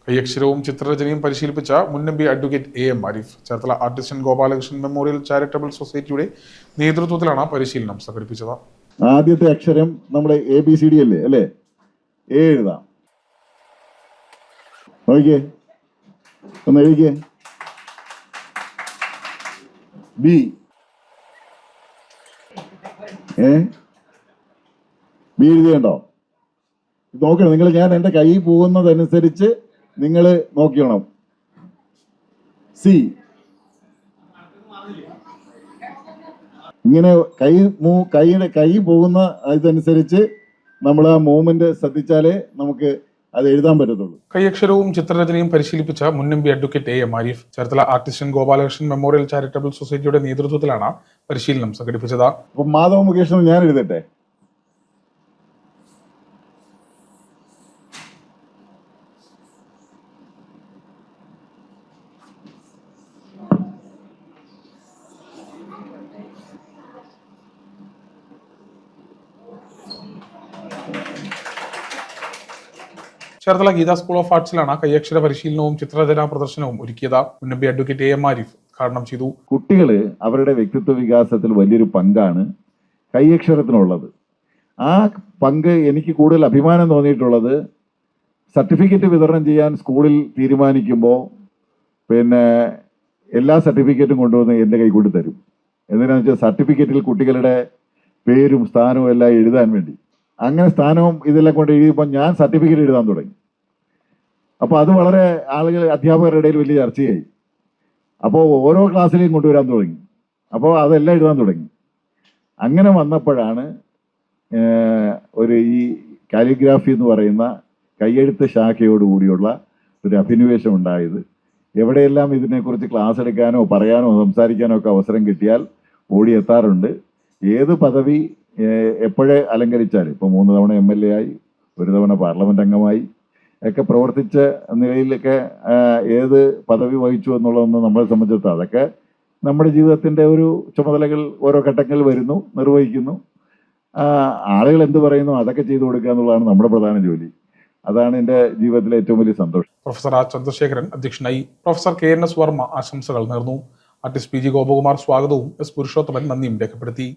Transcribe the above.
കൈയക്ഷരവും ചിത്രരചനയും പരിശീലിപ്പിച്ച മുൻ M P advocate M Arif Cherthala ആർട്ടിസ്റ്റൻ ഗോപാലകൃഷ്ണൻ മെമ്മോറിയൽ ചാരിറ്റബിൾ സൊസൈറ്റിയുടെ നേതൃത്വത്തിലാണ് പരിശീലനം സംഘടിപ്പിച്ചത്. ആദ്യത്തെ അക്ഷരം നമ്മുടെ ABCD അല്ലേ? എ എഴുതാം. നോക്കിയേ, ഒന്ന് എഴുതിക്കേ. ബി എഴുതിയുണ്ടോ? നോക്കണം നിങ്ങൾ. ഞാൻ എൻ്റെ കൈ പോകുന്നതനുസരിച്ച് നിങ്ങൾ നോക്കണം. സി ഇങ്ങനെ കൈ പോകുന്ന ഇതനുസരിച്ച് നമ്മൾ ആ മൂവ്മെന്റ് ശ്രദ്ധിച്ചാലേ നമുക്ക് അത് എഴുതാൻ പറ്റത്തുള്ളൂ. കൈയക്ഷരവും ചിത്രരചനയും പരിശീലിപ്പിച്ച മുൻ M P advocate M Arif Cherthala ആർട്ടിസ്റ്റൻ ഗോപാലകൃഷ്ണൻ മെമ്മോറിയൽ ചാരിറ്റബിൾ സൊസൈറ്റിയുടെ നേതൃത്വത്തിലാണ് പരിശീലനം സംഘടിപ്പിച്ചത്. അപ്പൊ മാധവ മുകേഷ് ഞാൻ എഴുതട്ടെ. ചേർത്തല ഗീത സ്കൂൾ ഓഫ് ആർട്സിലാണ് കൈയക്ഷര പരിശീലനവും ചിത്രരചനാ പ്രദർശനവും ഒരുക്കിയത്. മുൻ M P advocate M Arif ഉദ്ഘാടനം ചെയ്തു. കുട്ടികള് അവരുടെ വ്യക്തിത്വ വികാസത്തിൽ വലിയൊരു പങ്കാണ് കൈയക്ഷരത്തിനുള്ളത്. ആ പങ്ക് എനിക്ക് കൂടുതൽ അഭിമാനം തോന്നിയിട്ടുള്ളത് സർട്ടിഫിക്കറ്റ് വിതരണം ചെയ്യാൻ സ്കൂളിൽ തീരുമാനിക്കുമ്പോൾ എല്ലാ സർട്ടിഫിക്കറ്റും കൊണ്ടുവന്ന് എൻ്റെ കൈ കൊണ്ട് തരും. എന്തിനാണെന്ന് വെച്ചാൽ സർട്ടിഫിക്കറ്റിൽ കുട്ടികളുടെ പേരും സ്ഥാനവും എല്ലാം എഴുതാൻ വേണ്ടി. അങ്ങനെ സ്ഥാനവും ഇതെല്ലാം കൊണ്ട് എഴുതിയപ്പോൾ ഞാൻ സർട്ടിഫിക്കറ്റ് എഴുതാൻ തുടങ്ങി. അപ്പോൾ അത് വളരെ അധ്യാപകരുടെ ഇടയിൽ വലിയ ചർച്ചയായി. അപ്പോൾ ഓരോ ക്ലാസ്സിലെയും കൊണ്ടുവരാൻ തുടങ്ങി. അപ്പോൾ അതെല്ലാം എഴുതാൻ തുടങ്ങി. അങ്ങനെ വന്നപ്പോഴാണ് ഈ കാലിഗ്രാഫി എന്ന് പറയുന്ന കയ്യെഴുത്ത് ശാഖയോടുകൂടിയുള്ള ഒരു അഭിനിവേശം ഉണ്ടായത്. എവിടെയെല്ലാം ഇതിനെക്കുറിച്ച് ക്ലാസ് എടുക്കാനോ പറയാനോ സംസാരിക്കാനോ ഒക്കെ അവസരം കിട്ടിയാൽ ഓടിയെത്താറുണ്ട്. ഏത് പദവി എപ്പോഴേ അലങ്കരിച്ചാൽ, ഇപ്പോൾ 3 തവണ MLA ആയി, 1 തവണ പാർലമെന്റ് അംഗമായി ഒക്കെ പ്രവർത്തിച്ച നിലയിലൊക്കെ ഏത് പദവി വഹിച്ചു എന്നുള്ളതൊന്നും നമ്മളെ സംബന്ധിച്ചിടത്തോളം അതൊക്കെ നമ്മുടെ ജീവിതത്തിൻ്റെ ഒരു ചുമതലകൾ ഓരോ ഘട്ടങ്ങളിൽ വരുന്നു, നിർവഹിക്കുന്നു. ആളുകൾ എന്ത് പറയുന്നു അതൊക്കെ ചെയ്തു കൊടുക്കുക എന്നുള്ളതാണ് നമ്മുടെ പ്രധാന ജോലി. അതാണ് എൻ്റെ ജീവിതത്തിലെ ഏറ്റവും വലിയ സന്തോഷം. പ്രൊഫസർ ആർ ചന്ദ്രശേഖരൻ അധ്യക്ഷനായി. പ്രൊഫസർ KNS വർമ്മ ആശംസകൾ നേർന്നു. ആർട്ടിസ്റ്റ് PG ഗോപകുമാർ സ്വാഗതവും S പുരുഷോത്തമൻ നന്ദിയും രേഖപ്പെടുത്തി.